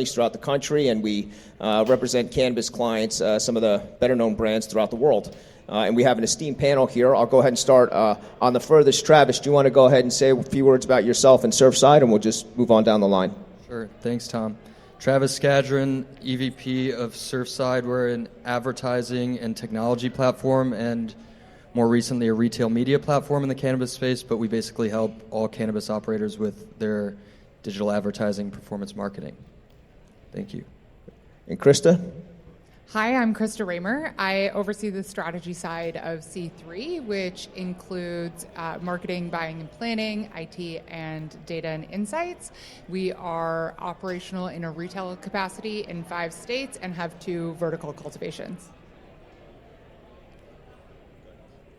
throughout the country, and we represent cannabis clients, some of the better-known brands throughout the world. And we have an esteemed panel here. I'll go ahead and start on the furthest. Travis, do you want to go ahead and say a few words about yourself and Surfside, and we'll just move on down the line? Sure. Thanks, Tom. Travis Scadron, EVP of Surfside. We're an advertising and technology platform, and more recently a retail media platform in the cannabis space, but we basically help all cannabis operators with their digital advertising, performance marketing. Thank you. And Krista? Hi, I'm Krista Raymer. I oversee the strategy side of C3, which includes marketing, buying and planning, IT, and data and insights. We are operational in a retail capacity in 5 states and have 2 vertical cultivations.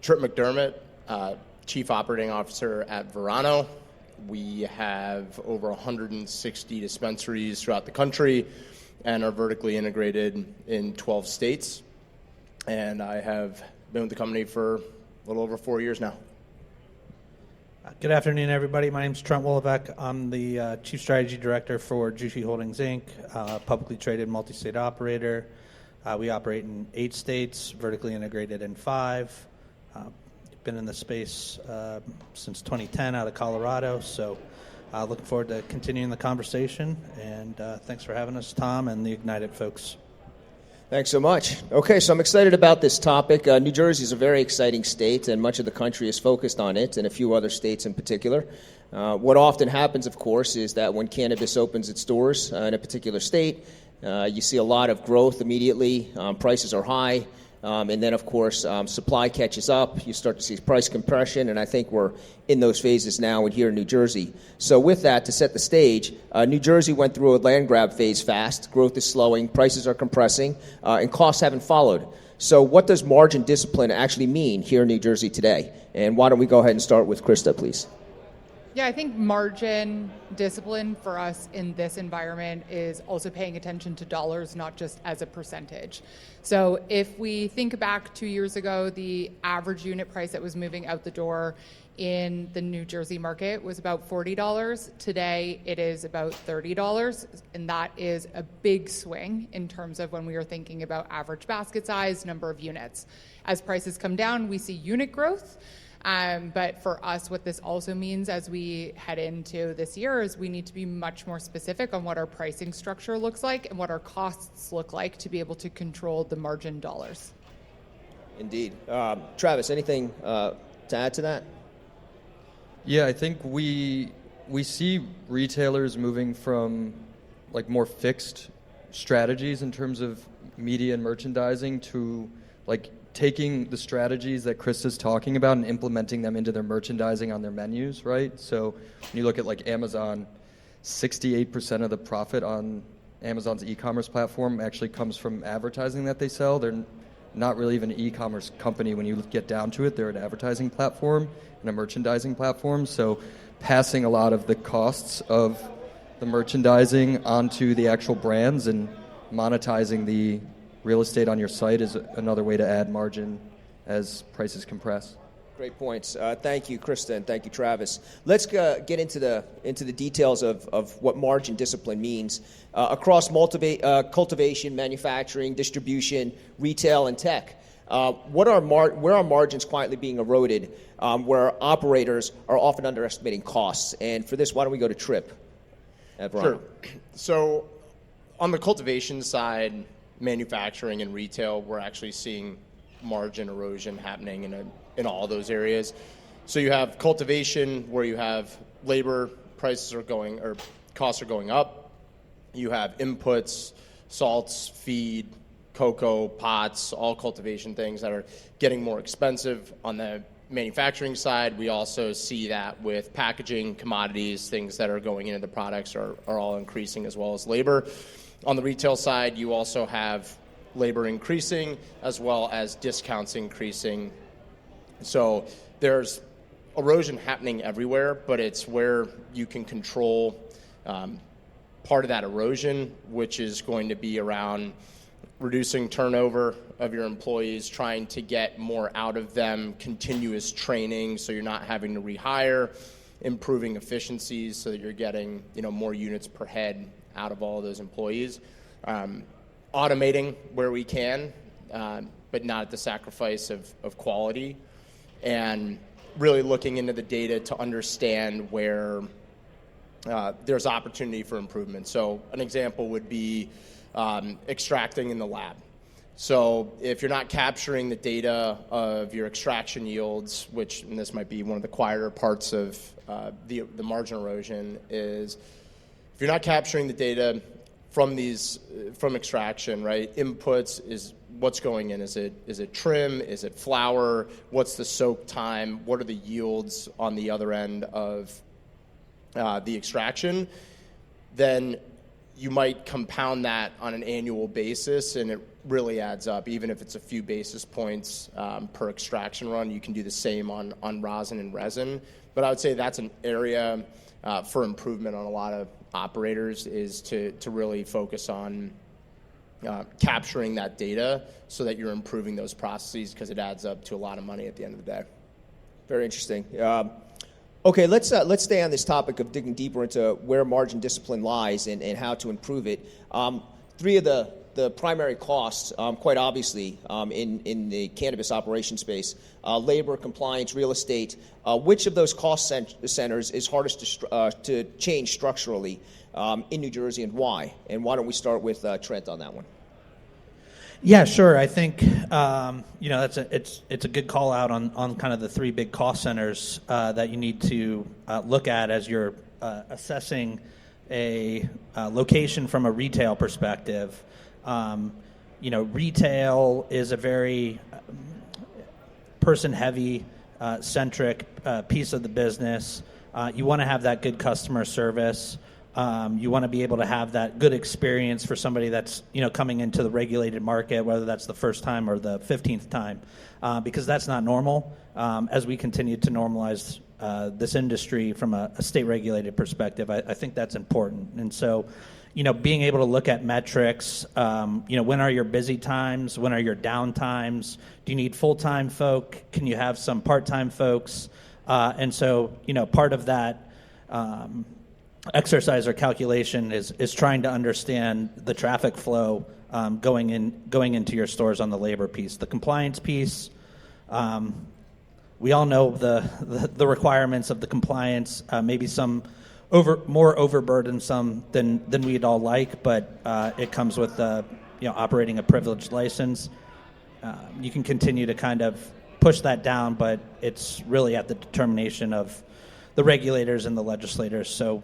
Trent McDermott, Chief Operating Officer at Verano. We have over 160 dispensaries throughout the country and are vertically integrated in 12 states. And I have been with the company for a little over 4 years now. Good afternoon, everybody. My name is Trent Woloveck. I'm the Chief Strategy Director for Jushi Holdings, Inc., publicly traded multi-state operator. We operate in 8 states, vertically integrated in 5. Been in the space since 2010 out of Colorado, so looking forward to continuing the conversation, and thanks for having us, Tom, and the Ignited folks. Thanks so much. Okay, so I'm excited about this topic. New Jersey is a very exciting state, and much of the country is focused on it, and a few other states in particular. What often happens, of course, is that when cannabis opens its doors in a particular state, you see a lot of growth immediately. Prices are high. And then, of course, supply catches up. You start to see price compression, and I think we're in those phases now and here in New Jersey. So with that, to set the stage, New Jersey went through a land grab phase fast. Growth is slowing, prices are compressing, and costs haven't followed. So what does margin discipline actually mean here in New Jersey today? And why don't we go ahead and start with Krista, please? Yeah, I think margin discipline for us in this environment is also paying attention to dollars, not just as a percentage. So if we think back 2 years ago, the average unit price that was moving out the door in the New Jersey market was about $40. Today, it is about $30, and that is a big swing in terms of when we are thinking about average basket size, number of units. As prices come down, we see unit growth. But for us, what this also means as we head into this year is we need to be much more specific on what our pricing structure looks like and what our costs look like to be able to control the margin dollars. Indeed. Travis, anything to add to that? Yeah, I think we see retailers moving from like more fixed strategies in terms of media and merchandising to like taking the strategies that Krista's talking about and implementing them into their merchandising on their menus, right? So when you look at like Amazon, 68% of the profit on Amazon's e-commerce platform actually comes from advertising that they sell. They're not really even an e-commerce company when you get down to it. They're an advertising platform and a merchandising platform. So passing a lot of the costs of the merchandising onto the actual brands and monetizing the real estate on your site is another way to add margin as prices compress. Great points. Thank you, Krista, and thank you, Travis. Let's get into the details of what margin discipline means across cultivation, manufacturing, distribution, retail, and tech. Where are margins quietly being eroded, where operators are often underestimating costs? And for this, why don't we go to Trip at Verano? Sure. So on the cultivation side, manufacturing and retail, we're actually seeing margin erosion happening in all those areas. So you have cultivation where you have labor prices are going, or costs are going up. You have inputs, salts, feed, cocoa, pots, all cultivation things that are getting more expensive. On the manufacturing side, we also see that with packaging, commodities, things that are going into the products are all increasing, as well as labor. On the retail side, you also have labor increasing as well as discounts increasing. So there's erosion happening everywhere, but it's where you can control part of that erosion, which is going to be around reducing turnover of your employees, trying to get more out of them, continuous training so you're not having to rehire, improving efficiencies so that you're getting more units per head out of all those employees. Automating where we can, but not at the sacrifice of quality, and really looking into the data to understand where there's opportunity for improvement. So an example would be extracting in the lab. So if you're not capturing the data of your extraction yields, which, and this might be one of the quieter parts of the margin erosion, is if you're not capturing the data from extraction, right? Inputs is what's going in. Is it trim? Is it flower? What's the soak time? What are the yields on the other end of the extraction? Then you might compound that on an annual basis, and it really adds up. Even if it's a few basis points per extraction run, you can do the same on rosin and resin. But I would say that's an area for improvement on a lot of operators, is to really focus on capturing that data so that you're improving those processes, because it adds up to a lot of money at the end of the day. Very interesting. Okay, let's stay on this topic of digging deeper into where margin discipline lies and how to improve it. Three of the primary costs, quite obviously, in the cannabis operation space: labor, compliance, real estate. Which of those cost centers is hardest to change structurally in New Jersey, and why? And why don't we start with Trent on that one? Yeah, sure. I think it's a good call out on kind of the three big cost centers that you need to look at as you're assessing a location from a retail perspective. Retail is a very person-heavy, centric piece of the business. You want to have that good customer service. You want to be able to have that good experience for somebody that's coming into the regulated market, whether that's the first time or the 15th time, because that's not normal. As we continue to normalize this industry from a state-regulated perspective, I think that's important. And so, being able to look at metrics, when are your busy times? When are your down times? Do you need full-time folk? Can you have some part-time folks? And so, part of that exercise or calculation is trying to understand the traffic flow going into your stores on the labor piece. The compliance piece, we all know the requirements of the compliance, maybe some more overburdensome than we'd all like, but it comes with operating a privileged license. You can continue to kind of push that down, but it's really at the determination of the regulators and the legislators. So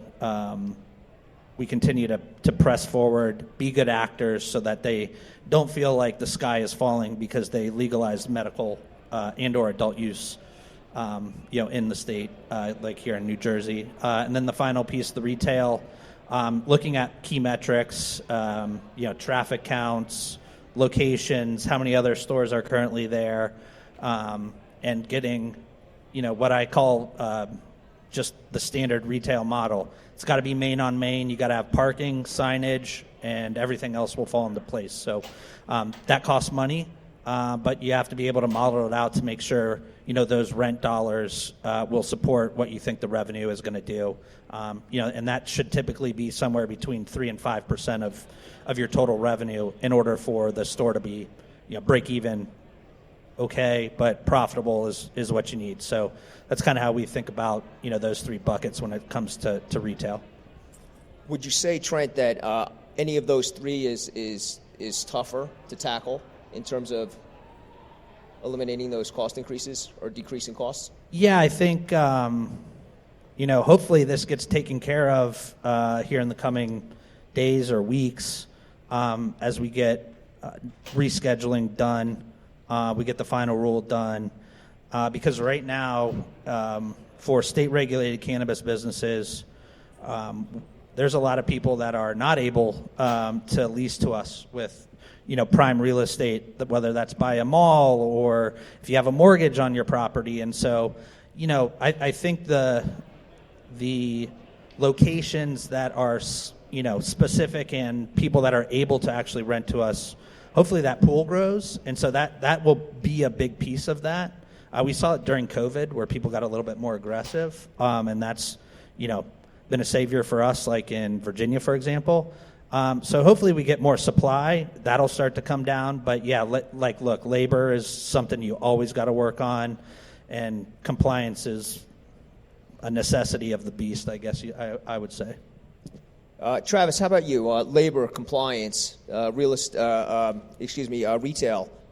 we continue to press forward, be good actors, so that they don't feel like the sky is falling because they legalized medical and/or adult use, in the state, like here in New Jersey. And then the final piece, the retail, looking at key metrics, traffic counts, locations, how many other stores are currently there, and getting, what I call just the standard retail model. It's got to be main on main. You got to have parking, signage, and everything else will fall into place. So that costs money, but you have to be able to model it out to make sure those rent dollars will support what you think the revenue is going to do. And that should typically be somewhere between 3 and 5% of your total revenue in order for the store to be break even. Okay, but profitable is what you need. So that's kind of how we think about those three buckets when it comes to retail. Would you say, Trent, that any of those three is tougher to tackle in terms of eliminating those cost increases or decreasing costs? Yeah, I think hopefully this gets taken care of here in the coming days or weeks as we get rescheduling done. We get the final rule done, because right now, for state-regulated cannabis businesses, there's a lot of people that are not able to lease to us with prime real estate, whether that's by a mall or if you have a mortgage on your property. And so, I think the locations that are specific and people that are able to actually rent to us, hopefully that pool grows, and so that will be a big piece of that. We saw it during COVID where people got a little bit more aggressive, and that's been a savior for us, like in Virginia, for example. So hopefully we get more supply. That'll start to come down. But yeah, look, labor is something you always got to work on, and compliance is a necessity of the beast, I guess I would say. Travis, how about you? Labor, compliance, retail,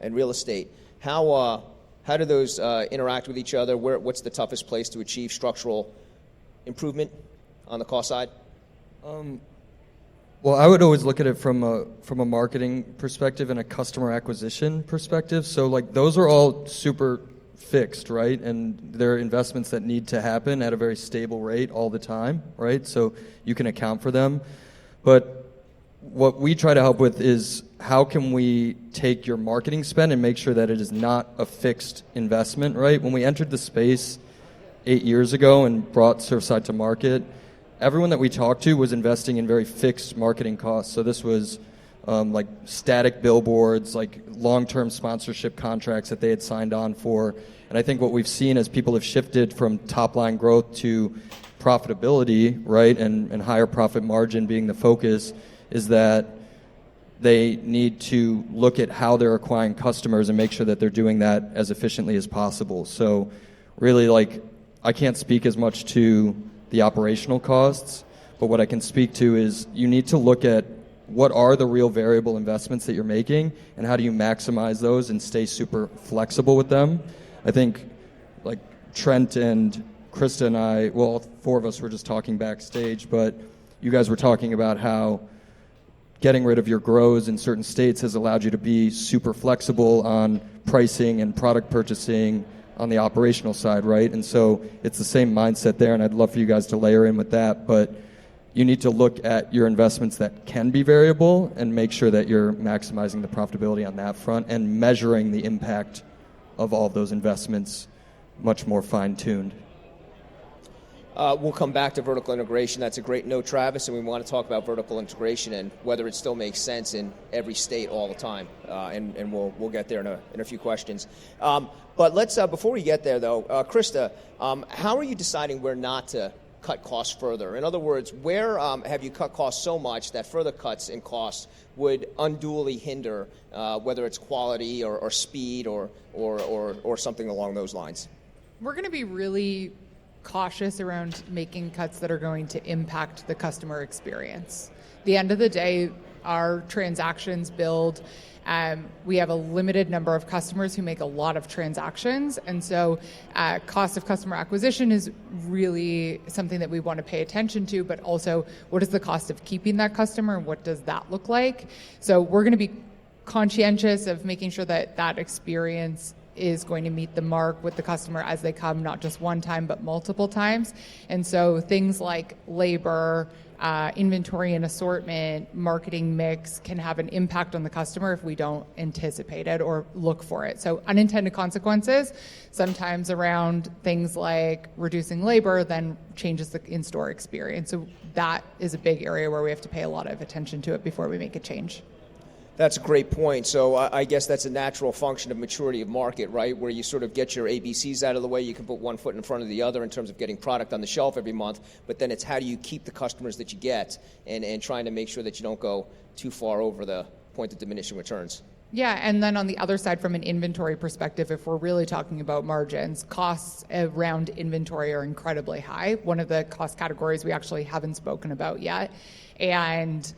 and real estate. How do those interact with each other? What's the toughest place to achieve structural improvement on the cost side? Well, I would always look at it from a marketing perspective and a customer acquisition perspective. So, like, those are all super fixed, right? And they're investments that need to happen at a very stable rate all the time, right? So you can account for them. But what we try to help with is how can we take your marketing spend and make sure that it is not a fixed investment, right? When we entered the space 8 years ago and brought Surfside to market, everyone that we talked to was investing in very fixed marketing costs. So this was like static billboards, like long-term sponsorship contracts that they had signed on for. And I think what we've seen as people have shifted from top-line growth to profitability, right, and higher profit margin being the focus, is that they need to look at how they're acquiring customers and make sure that they're doing that as efficiently as possible. So really, like, I can't speak as much to the operational costs, but what I can speak to is you need to look at what are the real variable investments that you're making and how do you maximize those and stay super flexible with them. I think, like, Trent and Krista and I, well, all four of us were just talking backstage, but you guys were talking about how getting rid of your grows in certain states has allowed you to be super flexible on pricing and product purchasing on the operational side, right? And so it's the same mindset there, and I'd love for you guys to layer in with that, but you need to look at your investments that can be variable and make sure that you're maximizing the profitability on that front and measuring the impact of all of those investments much more fine-tuned. We'll come back to vertical integration. That's a great note, Travis, and we want to talk about vertical integration and whether it still makes sense in every state all the time. And we'll get there in a few questions. But let's before we get there, though, Krista, how are you deciding where not to cut costs further? In other words, where have you cut costs so much that further cuts in costs would unduly hinder whether it's quality or speed or something along those lines? We're going to be really cautious around making cuts that are going to impact the customer experience. At the end of the day, our transactions build. We have a limited number of customers who make a lot of transactions, and so cost of customer acquisition is really something that we want to pay attention to, but also what is the cost of keeping that customer and what does that look like? So we're going to be conscientious of making sure that that experience is going to meet the mark with the customer as they come, not just one time, but multiple times. And so things like labor, inventory and assortment, marketing mix can have an impact on the customer if we don't anticipate it or look for it. So unintended consequences, sometimes around things like reducing labor, then changes the in-store experience. So that is a big area where we have to pay a lot of attention to it before we make a change. That's a great point. So I guess that's a natural function of maturity of market, right? Where you sort of get your ABCs out of the way, you can put one foot in front of the other in terms of getting product on the shelf every month, but then it's how do you keep the customers that you get and trying to make sure that you don't go too far over the point of diminishing returns. Yeah, and then on the other side, from an inventory perspective, if we're really talking about margins, costs around inventory are incredibly high. One of the cost categories we actually haven't spoken about yet. And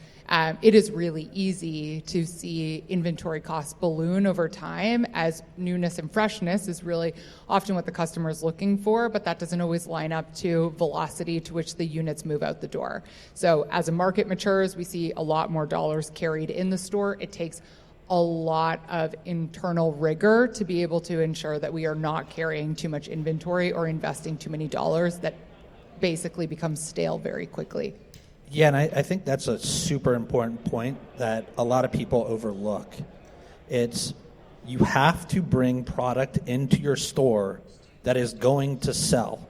it is really easy to see inventory costs balloon over time as newness and freshness is really often what the customer is looking for, but that doesn't always line up to velocity to which the units move out the door. So as a market matures, we see a lot more dollars carried in the store. It takes a lot of internal rigor to be able to ensure that we are not carrying too much inventory or investing too many dollars that basically becomes stale very quickly. Yeah, and I think that's a super important point that a lot of people overlook. It's you have to bring product into your store that is going to sell.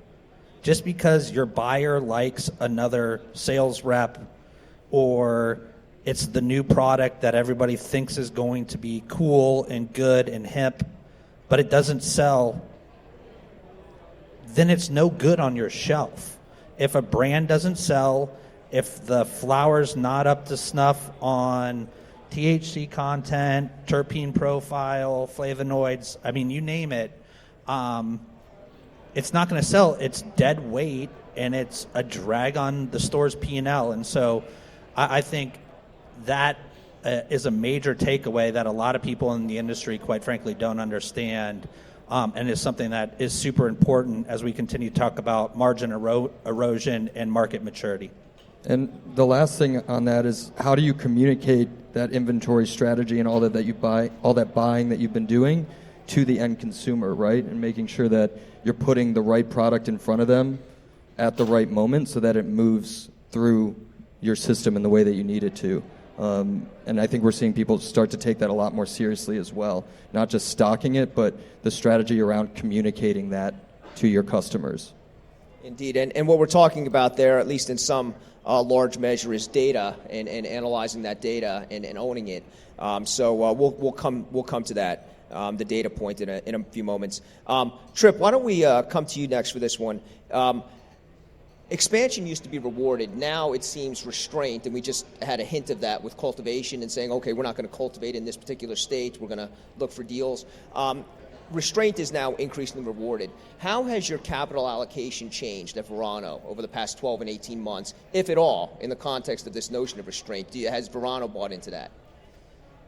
Just because your buyer likes another sales rep or it's the new product that everybody thinks is going to be cool and good and hip, but it doesn't sell, then it's no good on your shelf. if a brand doesn't sell, if the flower's not up to snuff on THC content, terpene profile, flavonoids, I mean, you name it, it's not going to sell. It's dead weight, and it's a drag on the store's P&L. And so I think that is a major takeaway that a lot of people in the industry, quite frankly, don't understand, and is something that is super important as we continue to talk about margin erosion and market maturity. And the last thing on that is, how do you communicate that inventory strategy and all that you buy, all that buying that you've been doing, to the end consumer, right? And making sure that you're putting the right product in front of them at the right moment so that it moves through your system in the way that you need it to. And I think we're seeing people start to take that a lot more seriously as well. Not just stocking it, but the strategy around communicating that to your customers. Indeed, and what we're talking about there, at least in some large measure, is data and analyzing that data and owning it. So we'll come to that, the data point in a few moments. Trip, why don't we come to you next for this one? Expansion used to be rewarded. Now it seems restraint, and we just had a hint of that with cultivation and saying, okay, we're not going to cultivate in this particular state. We're going to look for deals. Restraint is now increasingly rewarded. How has your capital allocation changed at Verano over the past 12 and 18 months, if at all, in the context of this notion of restraint? Has Verano bought into that?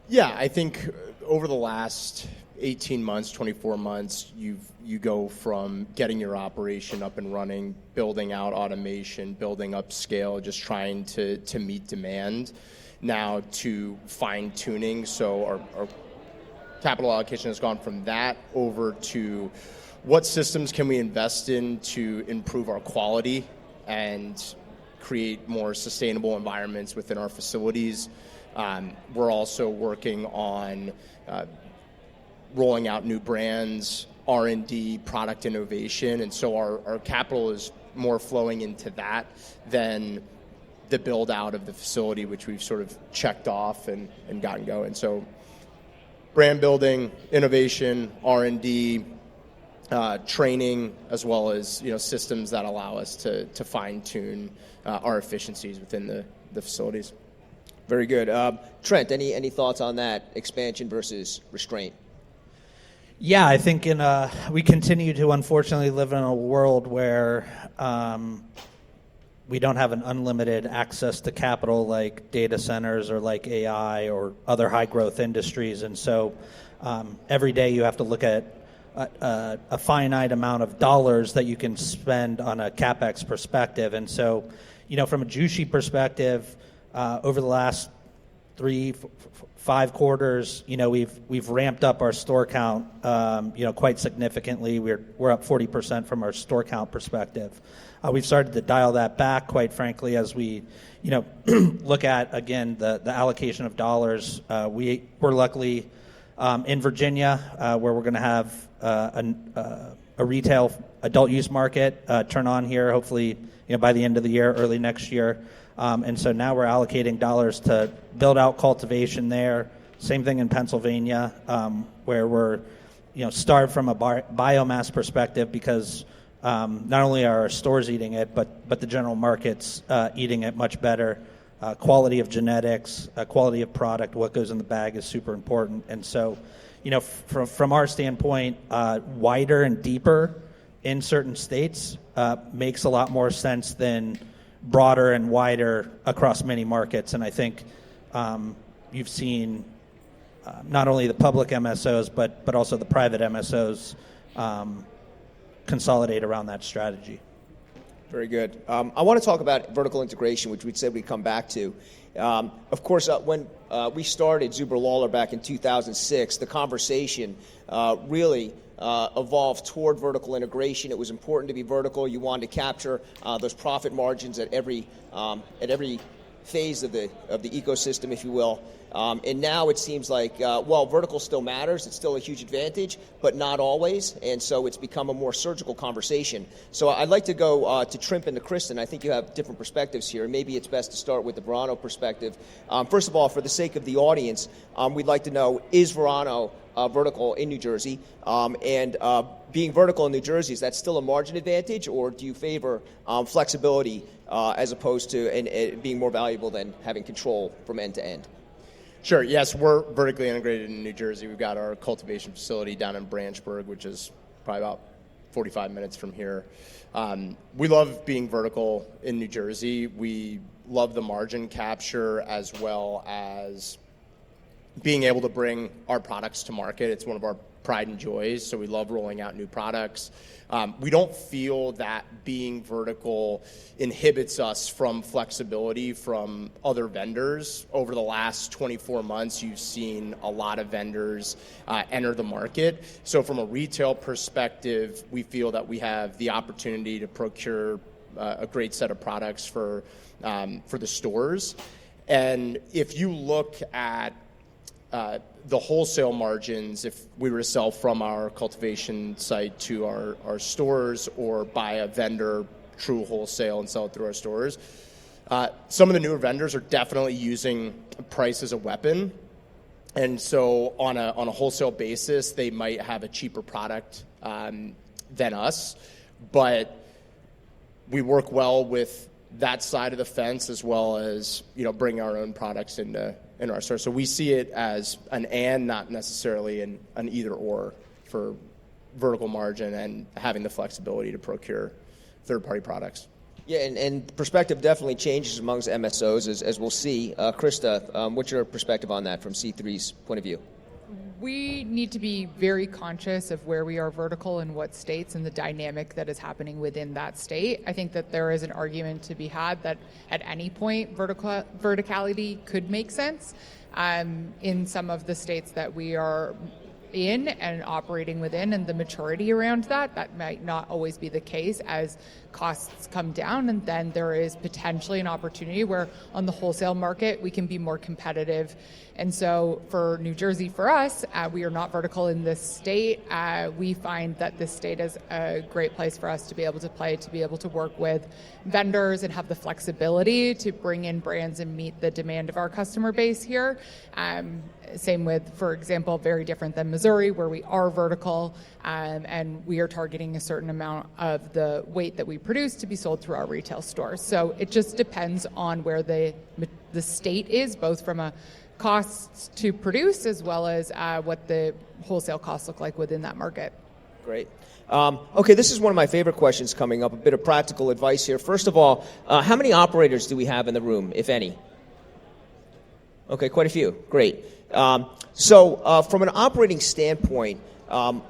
Yeah, I think over the last 18 months, 24 months, you go from getting your operation up and running, building out automation, building up scale, just trying to meet demand, now to fine-tuning. So our capital allocation has gone from that over to what systems can we invest in to improve our quality and create more sustainable environments within our facilities. We're also working on rolling out new brands, R&D, product innovation, and so our capital is more flowing into that than the build out of the facility, which we've sort of checked off and gotten going. So brand building, innovation, R&D, training, as well as systems that allow us to fine-tune our efficiencies within the facilities. Very good. Trent, any thoughts on that, expansion versus restraint? Yeah, I think we continue to unfortunately live in a world where we don't have an unlimited access to capital like data centers or like AI or other high-growth industries. And so every day you have to look at a finite amount of dollars that you can spend on a CapEx perspective. And so, from a Jushi perspective, over the last 3-5 quarters, we've ramped up our store count, quite significantly. We're up 40% from our store count perspective. We've started to dial that back, quite frankly, as we, look at, again, the allocation of dollars. We're luckily in Virginia, where we're going to have a retail adult use market turn on here, hopefully, by the end of the year, early next year. And so now we're allocating dollars to build out cultivation there. Same thing in Pennsylvania, where we're, starved from a biomass perspective because not only are our stores eating it, but the general market's eating it much better. Quality of genetics, quality of product, what goes in the bag is super important. And so, from our standpoint, wider and deeper in certain states makes a lot more sense than broader and wider across many markets. And I think you've seen not only the public MSOs, but also the private MSOs consolidate around that strategy. Very good. I want to talk about vertical integration, which we said we'd come back to. Of course, when we started Zuber Lawler back in 2006, the conversation really evolved toward vertical integration. It was important to be vertical. You wanted to capture those profit margins at every phase of the ecosystem, if you will. And now it seems like, vertical still matters. It's still a huge advantage, but not always. And so it's become a more surgical conversation. So I'd like to go to Trent and to Krista. I think you have different perspectives here. Maybe it's best to start with the Verano perspective. First of all, for the sake of the audience, we'd like to know, is Verano vertical in New Jersey, and being vertical in New Jersey, is that still a margin advantage, or do you favor flexibility as opposed to being more valuable than having control from end to end? Sure. Yes, we're vertically integrated in New Jersey. We've got our cultivation facility down in Branchburg, which is probably about 45 minutes from here. We love being vertical in New Jersey. We love the margin capture as well as being able to bring our products to market. It's one of our pride and joys, so we love rolling out new products. We don't feel that being vertical inhibits us from flexibility from other vendors. Over the last 24 months, you've seen a lot of vendors enter the market. So from a retail perspective, we feel that we have the opportunity to procure a great set of products for the stores. And if you look at the wholesale margins, if we were to sell from our cultivation site to our stores or buy a vendor true wholesale and sell it through our stores, some of the newer vendors are definitely using price as a weapon. And so on a wholesale basis, they might have a cheaper product than us, but we work well with that side of the fence as well as, bring our own products into our store. So we see it as an and, not necessarily an either or for vertical margin and having the flexibility to procure third-party products. Yeah, and perspective definitely changes amongst MSOs, as we'll see. Krista, what's your perspective on that from C3's point of view? We need to be very conscious of where we are vertical in what states and the dynamic that is happening within that state. I think that there is an argument to be had that at any point verticality could make sense. In some of the states that we are in and operating within, and the maturity around that might not always be the case as costs come down, and then there is potentially an opportunity where on the wholesale market we can be more competitive. And so for New Jersey, for us, we are not vertical in this state. We find that this state is a great place for us to be able to play, to be able to work with vendors and have the flexibility to bring in brands and meet the demand of our customer base here. Same with, for example, very different than Missouri, where we are vertical, and we are targeting a certain amount of the weight that we produce to be sold through our retail stores. So it just depends on where the state is, both from a costs to produce as well as what the wholesale costs look like within that market. Great. Okay, this is one of my favorite questions coming up, a bit of practical advice here. First of all, how many operators do we have in the room, if any? Okay, quite a few. Great. So from an operating standpoint, and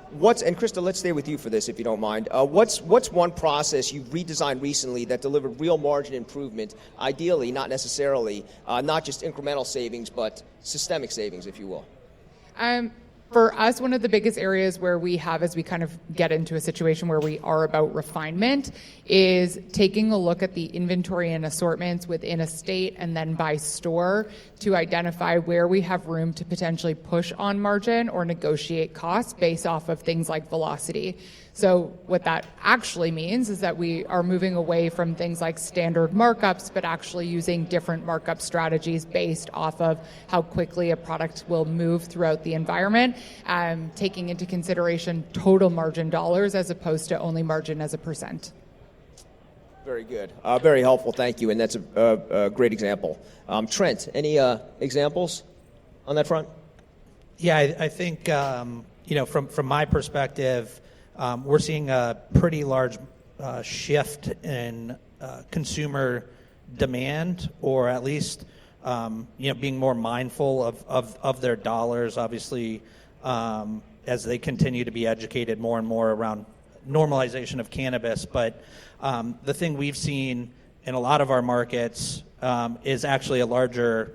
Krista, let's stay with you for this if you don't mind. What's one process you've redesigned recently that delivered real margin improvement, ideally, not necessarily, not just incremental savings, but systemic savings, if you will? For us, one of the biggest areas where we have, as we kind of get into a situation where we are about refinement, is taking a look at the inventory and assortments within a state and then by store to identify where we have room to potentially push on margin or negotiate costs based off of things like velocity. So what that actually means is that we are moving away from things like standard markups, but actually using different markup strategies based off of how quickly a product will move throughout the environment, taking into consideration total margin dollars as opposed to only margin as a percent. Very good. Very helpful. Thank you. And that's a great example. Trent, any examples on that front? Yeah, I think, from my perspective, we're seeing a pretty large shift in consumer demand, or at least being more mindful of their dollars, obviously, as they continue to be educated more and more around normalization of cannabis. But the thing we've seen in a lot of our markets is actually a larger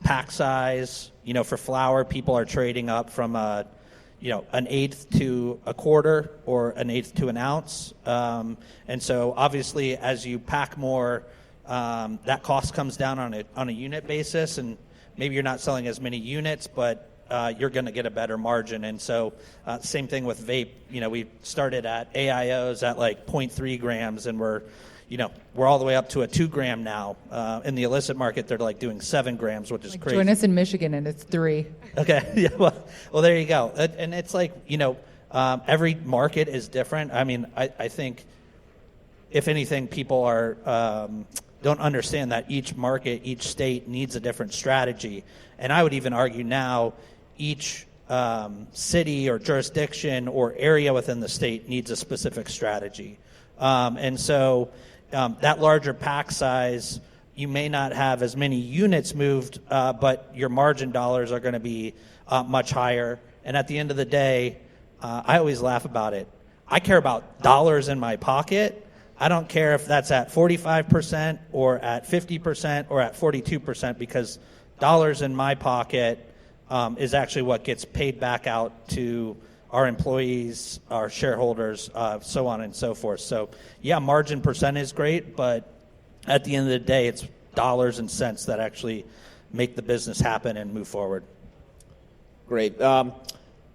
pack size. For flower, people are trading up from an eighth to a quarter or an eighth to an ounce. And so obviously as you pack more, that cost comes down on a unit basis, and maybe you're not selling as many units, but you're going to get a better margin. And so same thing with vape. We started at AIOs at like 0.3 grams, and we're we're all the way up to a 2 gram now. In the illicit market, they're like doing 7 grams, which is crazy. Join us in Michigan, and it's 3. Okay, yeah, well, there you go. And it's like, every market is different. I mean, I think, if anything, people don't understand that each market, each state needs a different strategy. And I would even argue now each city or jurisdiction or area within the state needs a specific strategy. And so that larger pack size, you may not have as many units moved, but your margin dollars are going to be much higher. And at the end of the day, I always laugh about it. I care about dollars in my pocket. I don't care if that's at 45% or at 50% or at 42%, because dollars in my pocket is actually what gets paid back out to our employees, our shareholders, so on and so forth. So, yeah, margin percent is great, but at the end of the day, it's dollars and cents that actually make the business happen and move forward. Great.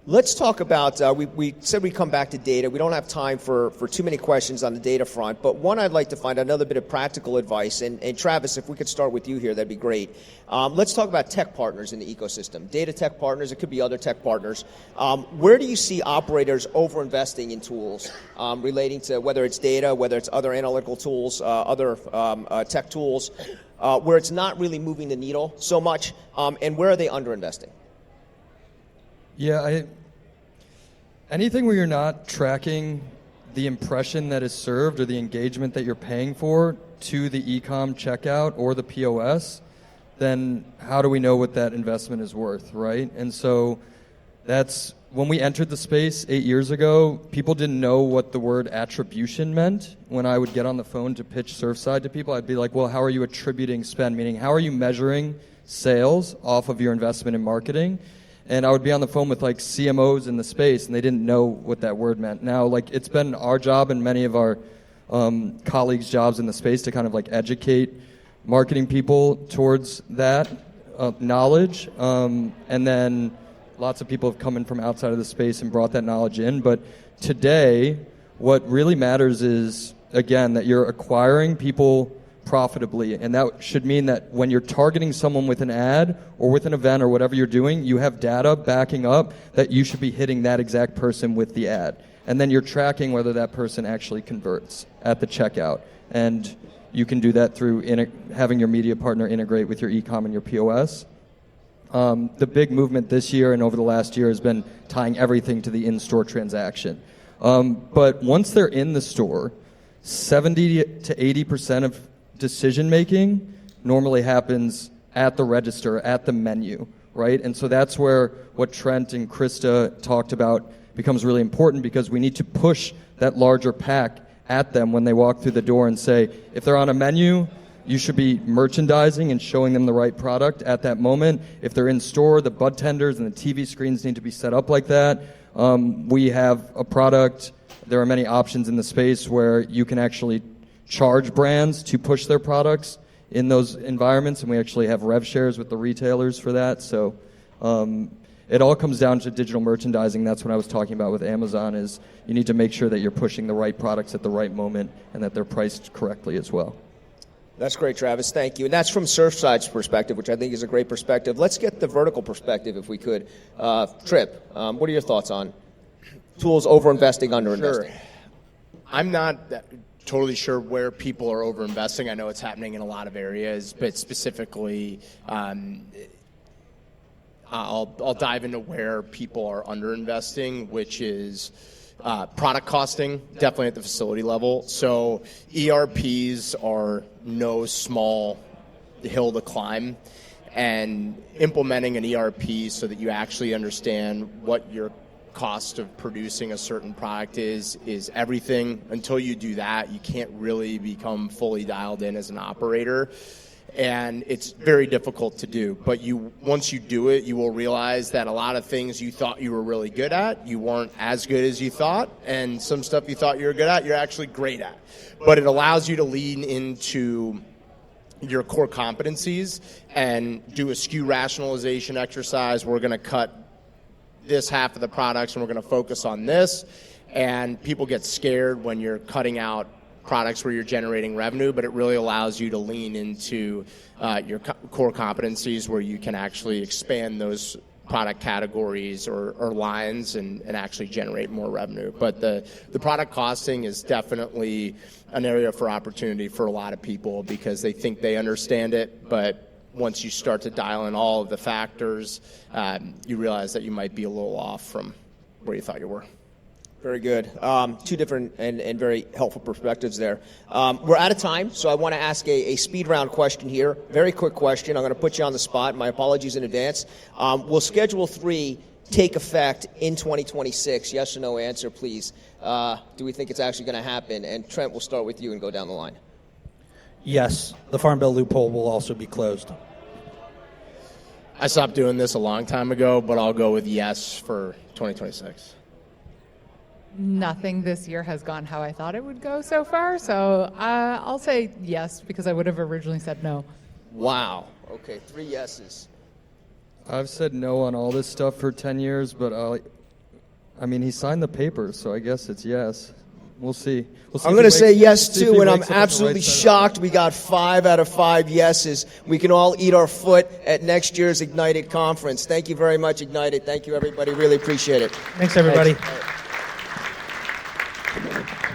Let's talk about, we said we'd come back to data. We don't have time for too many questions on the data front, but one, I'd like to find another bit of practical advice. And Travis, if we could start with you here, that'd be great. Let's talk about tech partners in the ecosystem. Data tech partners, it could be other tech partners. Where do you see operators over-investing in tools relating to whether it's data, whether it's other analytical tools, other tech tools, where it's not really moving the needle so much, and where are they under-investing? Yeah, anything where you're not tracking the impression that is served or the engagement that you're paying for to the e-com checkout or the POS, then how do we know what that investment is worth, right? And so that's when we entered the space 8 years ago, people didn't know what the word attribution meant. When I would get on the phone to pitch Surfside to people, I'd be like, well, how are you attributing spend? Meaning, how are you measuring sales off of your investment in marketing? And I would be on the phone with like CMOs in the space, and they didn't know what that word meant. Now, like, it's been our job and many of our colleagues' jobs in the space to kind of like educate marketing people towards that knowledge. And then lots of people have come in from outside of the space and brought that knowledge in. But today, what really matters is, again, that you're acquiring people profitably, and that should mean that when you're targeting someone with an ad or with an event or whatever you're doing, you have data backing up that you should be hitting that exact person with the ad, and then you're tracking whether that person actually converts at the checkout. And you can do that through having your media partner integrate with your e-com and your POS. The big movement this year and over the last year has been tying everything to the in-store transaction. But once they're in the store, 70 to 80% of decision making normally happens at the register, at the menu, right? And so that's where what Trent and Krista talked about becomes really important, because we need to push that larger pack at them when they walk through the door and say, if they're on a menu, you should be merchandising and showing them the right product at that moment. If they're in store, the bud tenders and the TV screens need to be set up like that. We have a product, there are many options in the space where you can actually charge brands to push their products in those environments, and we actually have rev shares with the retailers for that. So it all comes down to digital merchandising. That's what I was talking about with Amazon, is you need to make sure that you're pushing the right products at the right moment and that they're priced correctly as well. That's great, Travis. Thank you. And that's from Surfside's perspective, which I think is a great perspective. Let's get the vertical perspective, if we could. Trip, what are your thoughts on tools over-investing, under-investing? Sure. I'm not totally sure where people are over-investing. I know it's happening in a lot of areas, but specifically, I'll dive into where people are under-investing, which is product costing, definitely at the facility level. So ERPs are no small hill to climb, and implementing an ERP so that you actually understand what your cost of producing a certain product is everything. Until you do that, you can't really become fully dialed in as an operator, and it's very difficult to do. But once you do it, you will realize that a lot of things you thought you were really good at, you weren't as good as you thought, and some stuff you thought you were good at, you're actually great at. But it allows you to lean into your core competencies and do a SKU rationalization exercise. We're going to cut this half of the products and we're going to focus on this. And people get scared when you're cutting out products where you're generating revenue, but it really allows you to lean into your core competencies where you can actually expand those product categories or lines and actually generate more revenue. But the product costing is definitely an area for opportunity for a lot of people because they think they understand it, but once you start to dial in all of the factors, you realize that you might be a little off from where you thought you were. Very good. Two different and very helpful perspectives there. We're out of time, so I want to ask a speed round question here. Very quick question. I'm going to put you on the spot. My apologies in advance. Will Schedule 3 take effect in 2026? Yes or no answer, please. Do we think it's actually going to happen? And Trent, we'll start with you and go down the line. Yes, the Farm Bill loophole will also be closed. I stopped doing this a long time ago, but I'll go with yes for 2026. Nothing this year has gone how I thought it would go so far, so I'll say yes because I would have originally said no. Wow. Okay, 3 yeses. I've said no on all this stuff for 10 years, but I mean, he signed the papers, so I guess it's yes. We'll see. I'm going to say yes, too, and I'm absolutely shocked we got 5 out of 5 yeses. We can all eat our foot at next year's Ignited conference. Thank you very much, Ignited. Thank you, everybody. Really appreciate it. Thanks, everybody. Thanks.